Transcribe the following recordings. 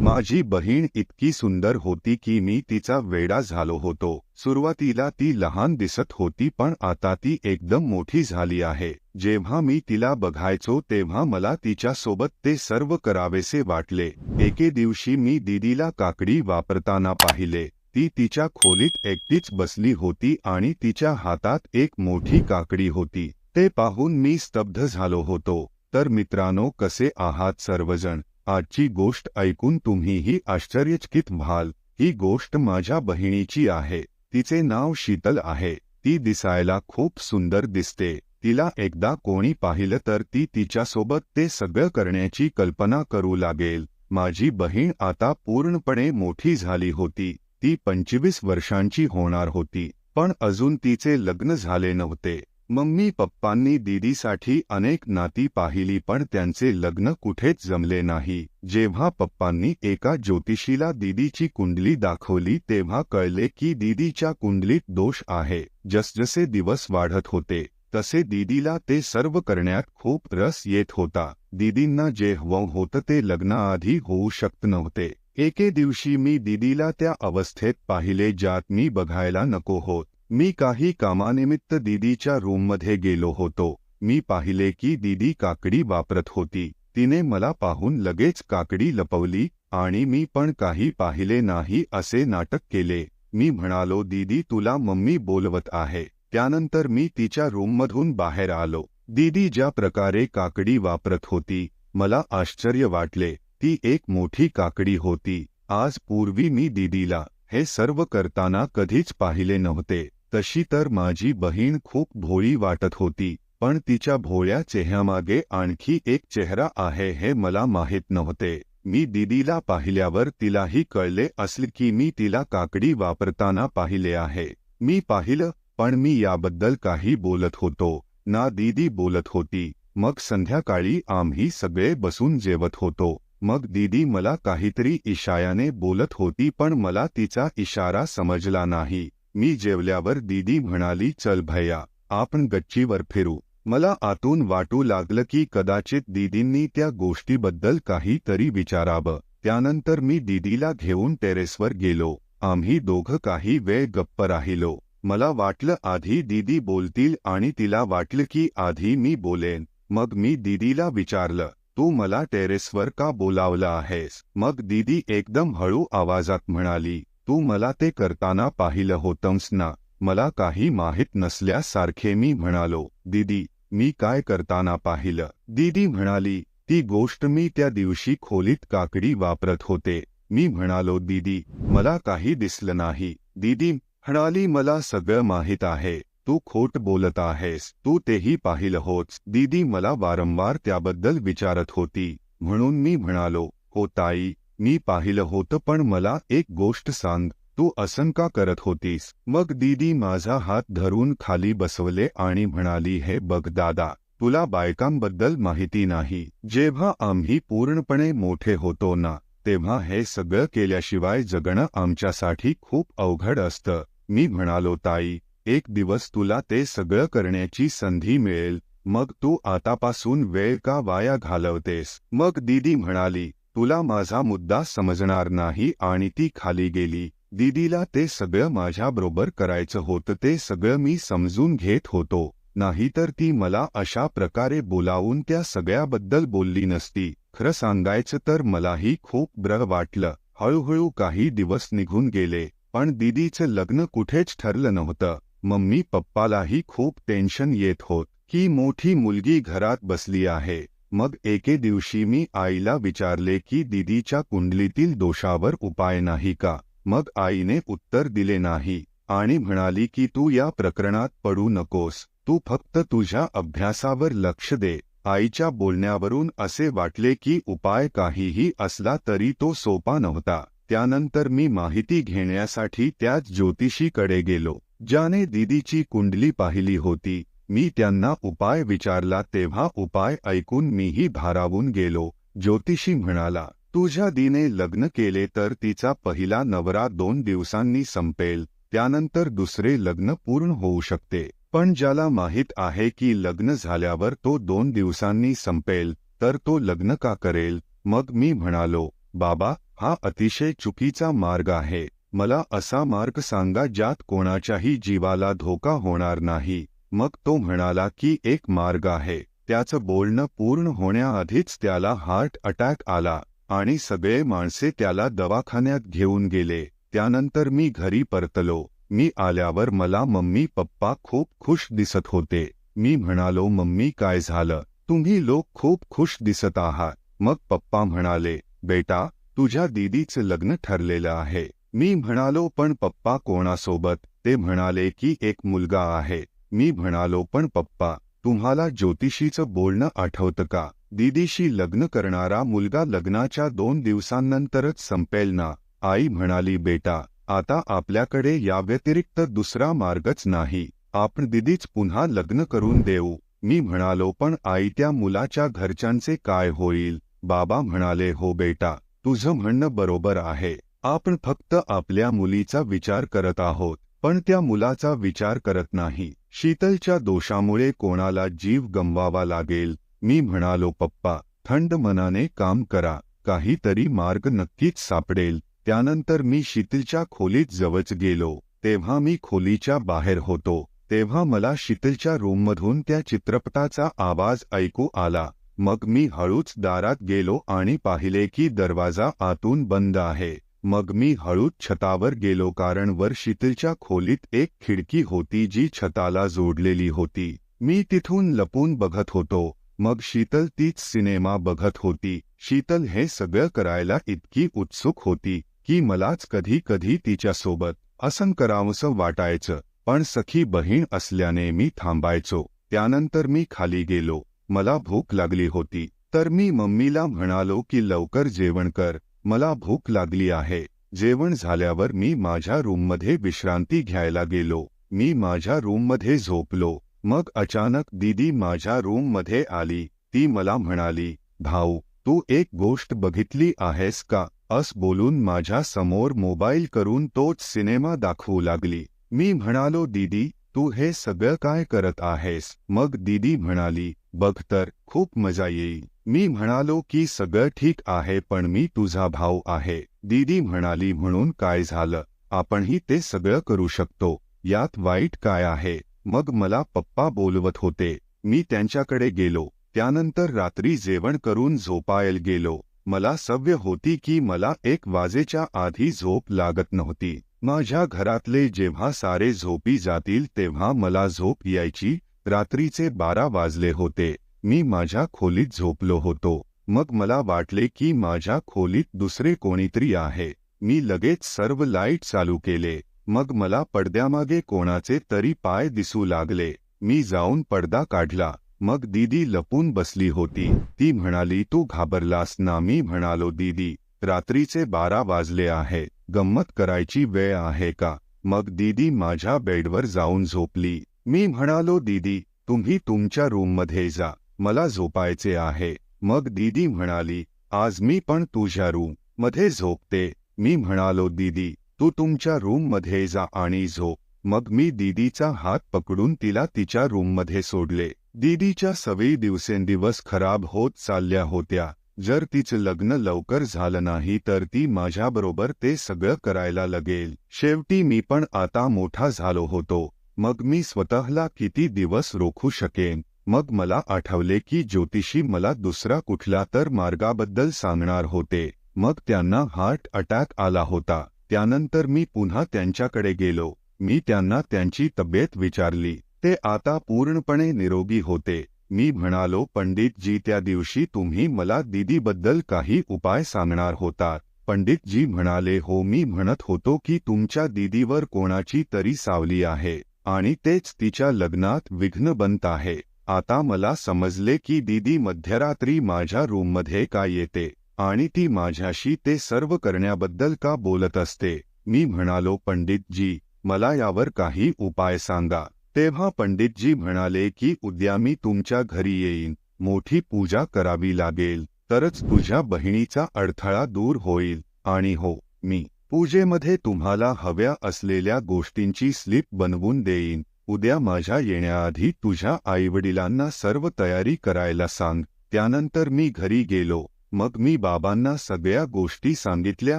माझी बहीण इतकी सुंदर होती की मी तिचा वेडा झालो होतो। सुरुवातीला ती लहान दिसत होती पण आता ती एकदम मोठी झाली आहे। जेव्हा मी तिला बघायचो तेव्हा मला तिच्यासोबत ते सर्व करावेसे वाटले। एके दिवशी मी दीदीला काकडी वापरताना पाहिले। ती तिच्या खोलीत एकटीच बसली होती आणि तिच्या हातात एक मोठी काकडी होती। ते पाहून मी स्तब्ध झालो होतो। तर मित्रांनो, कसे आहात सर्वजण? आजची गोष्ट ऐकून तुम्हीही आश्चर्यचकित व्हाल। ही गोष्ट माझ्या बहिणीची आहे। तिचे नाव शीतल आहे। ती दिसायला खूप सुंदर दिसते। तिला एकदा कोणी पाहिलं तर ती तिच्यासोबत ते सगळं करण्याची कल्पना करू लागेल। माझी बहीण आता पूर्णपणे मोठी झाली होती। ती 25 वर्षांची होणार होती, पण अजून तिचे लग्न झाले नव्हते। मम्मी पप्पांनी दीदीसाठी अनेक नाती पाहिली पण त्यांचे लग्न कुठेच जमले नाही। जेव्हा पप्पांनी एका ज्योतिषीला दीदीची कुंडली दाखवली तेव्हा कळले की दीदीच्या कुंडलीत दोष आहे। जसजसे दिवस वाढत होते तसे दीदीला ते सर्व करण्यात खूप रस येत होता। दीदींना जे हवं होतं ते लग्नाआधी होऊ शकत नव्हते। एके दिवशी मी दीदीला त्या अवस्थेत पाहिले ज्यात मी बघायला नको होत। मी काही कामानिमित्त दीदीच्या रूममध्ये गेलो होतो। मी पाहिले की दीदी काकडी वापरत होती। तिने मला पाहून लगेच काकडी लपवली आणि मी पण काही पाहिले नाही असे नाटक केले। मी म्हणालो, दीदी तुला मम्मी बोलवत आहे। त्यानंतर मी तिच्या रूममधून बाहेर आलो। दीदी ज्या प्रकारे काकडी वापरत होती मला आश्चर्य वाटले। ती एक मोठी काकडी होती। आज पूर्वी मी दीदीला हे सर्व करताना कधीच पाहिले नव्हते। तशी तर माझी बहीण खूप भोळी वाटत होती, पण तिच्या भोळ्या चेहऱ्यामागे आणखी एक चेहरा आहे हे मला माहीत नव्हते। मी दीदीला पाहिल्यावर तिलाही कळले असेल की मी तिला काकडी वापरताना पाहिले आहे। मी पाहिलं, पण मी याबद्दल काही बोलत होतो ना दीदी बोलत होती। मग संध्याकाळी आम्ही सगळे बसून जेवत होतो। मग दीदी मला काहीतरी इशाऱ्याने बोलत होती पण मला तिचा इशारा समजला नाही। मी जेवल्यावर दीदी म्हणाली, चल भैया आपण गच्चीवर फिरू। मला आतून वाटू लागलं की कदाचित दीदींनी त्या गोष्टीबद्दल काहीतरी विचारावं। त्यानंतर मी दीदीला घेऊन टेरेसवर गेलो। आम्ही दोघं काही वेळ गप्प राहिलो। मला वाटलं आधी दीदी बोलतील आणि तिला वाटलं की आधी मी बोलेन। मग मी दीदीला विचारलं, तू मला टेरेसवर का बोलावलं आहेस? मग दीदी एकदम हळू आवाजात म्हणाली, तू मला ते करताना पाहिलं होतंस ना? मला काही माहीत नसल्यासारखे मी म्हणालो, दीदी मी काय करताना पाहिलं? दीदी म्हणाली, ती गोष्ट मी त्या दिवशी खोलीत काकडी वापरत होते। मी म्हणालो, दीदी मला काही दिसलं नाही। दीदी म्हणाली, मला सगळं माहीत आहे, तू खोट बोलत आहेस, तू तेही पाहिलं होच। दीदी मला वारंवार त्याबद्दल विचारत होती, म्हणून मी म्हणालो, हो ताई मी पाहिलं होतं, पण मला एक गोष्ट सांग, तू असं का करत होतीस? मग दीदी माझा हात धरून खाली बसवले आणि म्हणाली, हे बघ दादा, तुला बायकांबद्दल माहिती नाही। जेव्हा आम्ही पूर्णपणे मोठे होतो ना तेव्हा हे सगळं केल्याशिवाय जगणं आमच्यासाठी खूप अवघड असतं। मी म्हणालो, ताई एक दिवस तुला ते सगळं करण्याची संधी मिळेल, मग तू आतापासून वेळ का वाया घालवतेस? मग दीदी म्हणाली, तुला माझा मुद्दा समजणार नाही आणि ती खाली गेली। दीदीला ते सगळं माझ्याबरोबर करायचं होतं, ते सगळं मी समजून घेत होतो, नाहीतर ती मला अशा प्रकारे बोलावून त्या सगळ्याबद्दल बोलली नसती। खरं सांगायचं तर मलाही खूप बरं वाटलं। हळूहळू काही दिवस निघून गेले, पण दीदीचं लग्न कुठेच ठरलं नव्हतं। मम्मी पप्पालाही खूप टेन्शन येत होत की मोठी मुलगी घरात बसली आहे। मग एके दिवशी मी आईला विचारले की दीदीच्या कुंडलीतील दोषावर उपाय नाही का? मग आईने उत्तर दिले नाही आणि म्हणाली की तू या प्रकरणात पडू नकोस, तू फक्त तुझ्या अभ्यासावर लक्ष दे। आईच्या बोलण्यावरून असे वाटले की उपाय काहीही असला तरी तो सोपा नव्हता। त्यानंतर मी माहिती घेण्यासाठी त्याच ज्योतिषीकडे गेलो ज्याने दीदीची कुंडली पाहिली होती। मी त्यांना उपाय विचारला तेव्हा उपाय ऐकून मीही भारावून गेलो। ज्योतिषी म्हणाला, तुझ्या दीने लग्न केले तर तिचा पहिला नवरा 2 दिवसांनी संपेल, त्यानंतर दुसरे लग्न पूर्ण होऊ शकते। पण ज्याला माहित आहे की लग्न झाल्यावर तो 2 दिवसांनी संपेल तर तो लग्न का करेल? मग मी म्हणालो, बाबा हा अतिशय चुकीचा मार्ग आहे. मला असा मार्ग सांगा ज्यात कोणाच्याही जीवाला धोका होणार नाही. मग तो म्हणाला की एक मार्ग आहे. त्याचं बोलणं पूर्ण होण्याआधीच त्याला हार्ट अटॅक आला आणि सगळे माणसे त्याला दवाखान्यात घेऊन गेले. त्यानंतर मी घरी परतलो. मी आल्यावर मला मम्मी पप्पा खूप खुश दिसत होते. मी म्हणालो, मम्मी काय झालं? तुम्ही लोक खूप खुश दिसत आहात. मग पप्पा म्हणाले, बेटा तुझ्या दीदीचं लग्न ठरलेलं आहे. मी म्हणालो, पण पप्पा कोणासोबत? ते म्हणाले की एक मुलगा आहे. मी म्हणालो, पण पप्पा तुम्हाला ज्योतिषीचं बोलणं आठवतं का? दीदीशी लग्न करणारा मुलगा लग्नाच्या 2 दिवसांनंतरच संपेल ना? आई म्हणाली, बेटा आता आपल्याकडे या व्यतिरिक्त दुसरा मार्गच नाही. आपण दीदीच पुन्हा लग्न करून देऊ. मी म्हणालो, पण आई त्या मुलाच्या घरच्यांचे काय होईल? बाबा म्हणाले, हो बेटा तुझं म्हणणं बरोबर आहे. आपण फक्त आपल्या मुलीचा विचार करत आहोत, पण त्या मुलाचा विचार करत नाही. शीतलच्या दोषामुळे कोणाला जीव गमवावा लागेल? मी म्हणालो, पप्पा थंड मनाने काम करा. काहीतरी मार्ग नक्कीच सापडेल. त्यानंतर मी शीतलच्या खोलीत जवळ गेलो. तेव्हा मी खोलीच्या बाहेर होतो तेव्हा मला शीतलच्या रूममधून त्या चित्रपटाचा आवाज ऐकू आला. मग मी हळूच दारात गेलो आणि पाहिले की दरवाजा आतून बंद आहे. मग मी हळूच छतावर गेलो कारण वर शीतलच्या खोलीत एक खिडकी होती जी छताला जोडलेली होती. मी तिथून लपून बघत होतो. मग शीतल तीच सिनेमा बघत होती. शीतल हे सगळं करायला इतकी उत्सुक होती की मलाच कधी कधी तिच्यासोबत असं करावंसं वाटायचं, पण सखी बहीण असल्याने मी थांबायचो. त्यानंतर मी खाली गेलो. मला भूक लागली होती तर मी मम्मीला म्हणालो की लवकर जेवण कर, मला भूक लागली आहे. जेवण झाल्यावर मी माझ्या रूममध्ये विश्रांती घ्यायला गेलो. मी माझ्या रूममध्ये झोपलो. मग अचानक दीदी माझ्या रूममध्ये आली. ती मला म्हणाली, भाऊ तू एक गोष्ट बघितली आहेस का? असं बोलून माझ्या समोर मोबाईल करून तोच सिनेमा दाखवू लागली. मी म्हणालो, दीदी तू हे सगळं काय करत आहेस? मग दीदी म्हणाली, बघ तर खूप मजा येईल. मी म्हणालो की सगळं ठीक आहे पण मी तुझा भाऊ आहे. दीदी म्हणाली, म्हणून काय झालं? आपणही ते सगळं करू शकतो. यात वाईट काय आहे? मग मला पप्पा बोलवत होते. मी त्यांच्याकडे गेलो. त्यानंतर रात्री जेवण करून झोपायला गेलो. मला सवय होती की मला 1 वाजेच्या आधी झोप लागत नव्हती. माझ्या घरातले जेव्हा सारे झोपी जातील तेव्हा मला झोप यायची. रात्रीचे 12 वाजले होते. मी माझ्या खोलीत झोपलो होतो. मग मला वाटले की माझ्या खोलीत दुसरे कोणीतरी आहे. मी लगेच सर्व लाईट चालू केले. मग मला पडद्यामागे कोणाचे तरी पाय दिसू लागले. मी जाऊन पडदा काढला. मग दीदी लपून बसली होती. ती म्हणाली, तू घाबरलास ना? मी म्हणालो, दीदी रात्रीचे 12 वाजले आहे, गंमत करायची वेळ आहे का? मग दीदी माझ्या बेडवर जाऊन झोपली. मी म्हणालो, दीदी तुम्ही तुमच्या रूममध्ये जा, मला झोपायचे आहे. मग दीदी म्हणाली, आज मी पण तुझ्या रूम मध्ये झोपते. मी म्हणालो, दीदी तू तुमच्या रूम मध्ये जा आणि झोप. मग मी दीदीचा हात पकडून तिला तिच्या रूममध्ये सोडले. दीदीच्या सवयी दिवसेंदिवस खराब होत चालल्या होत्या. जर तिचं लग्न लवकर झालं नाही तर ती माझ्याबरोबर ते सगळं करायला लागेल. शेवटी मी पण आता मोठा झालो होतो. मग मी स्वतःला किती दिवस रोखू शकेन? मग मला आठवले की ज्योतिषी मला दुसरा कुठला तर मार्गाबद्दल सांगणार होते. मग त्यांना हार्ट अटॅक आला होता. त्यानंतर मी पुन्हा त्यांच्याकडे गेलो. मी त्यांना त्यांची तब्येत विचारली. ते आता पूर्णपणे निरोगी होते. मी म्हणालो, पंडितजी त्या दिवशी तुम्ही मला दीदीबद्दल काही उपाय सांगणार होतात. पंडितजी म्हणाले, हो, मी म्हणत होतो की तुमच्या दीदीवर कोणाची तरी सावली आहे आणि तेच तिच्या लग्नात विघ्न बनत आहे. आता मला समजले की दीदी मध्यरात्री माझ्या रूममध्ये का येते आणि ती माझ्याशी ते सर्व करण्याबद्दल का बोलत असते. मी म्हणालो, पंडितजी मला यावर काही उपाय सांगा. तेव्हा पंडितजी म्हणाले की उद्या मी तुमच्या घरी येईन. मोठी पूजा करावी लागेल, तरच तुझ्या बहिणीचा अडथळा दूर होईल. आणि हो, मी पूजेमध्ये तुम्हाला हव्या असलेल्या गोष्टींची स्लिप बनवून देईन. उद्या माझ्या येण्याआधी तुझ्या आईवडिलांना सर्व तयारी करायला सांग. त्यानंतर मी घरी गेलो. मग मी बाबांना सगळ्या गोष्टी सांगितल्या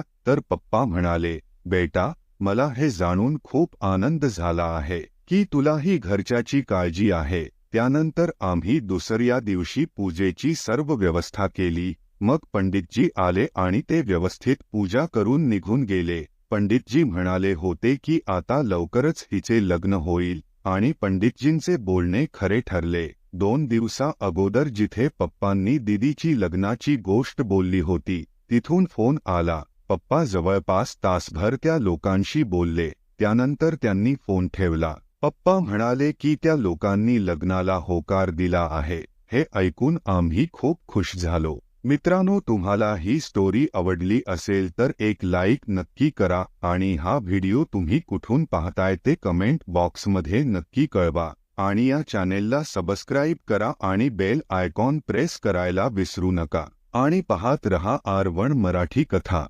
तर पप्पा म्हणाले, बेटा, मला हे जाणून खूप आनंद झाला आहे की तुलाही घरच्याची काळजी आहे. त्यानंतर आम्ही दुसऱ्या दिवशी पूजेची सर्व व्यवस्था केली. मग पंडितजी आले आणि ते व्यवस्थित पूजा करून निघून गेले. पंडितजी म्हणाले होते की आता लवकरच हिचे लग्न होईल आणि पंडितजींचे बोलणे खरे ठरले. 2 दिवसा अगोदर जिथे पप्पांनी दीदीची लग्नाची गोष्ट बोलली होती तिथून फोन आला. पप्पा जवळपास तासभर त्या लोकांशी बोलले. त्यानंतर त्यांनी फोन ठेवला. पप्पा म्हणाले की त्या लोकांनी लग्नाला होकार दिला आहे. हे ऐकून आम्ही खूप खुश झालो. मित्रांनो, तुम्हाला ही स्टोरी आवडली असेल तर एक लाईक नक्की करा आणि हा व्हिडिओ तुम्ही कुठून पाहताय ते कमेंट बॉक्समध्ये नक्की कळवा आणि या चॅनेलला सबस्क्राईब करा आणि बेल आयकॉन प्रेस करायला विसरू नका आणि पाहत रहा R1 मराठी कथा.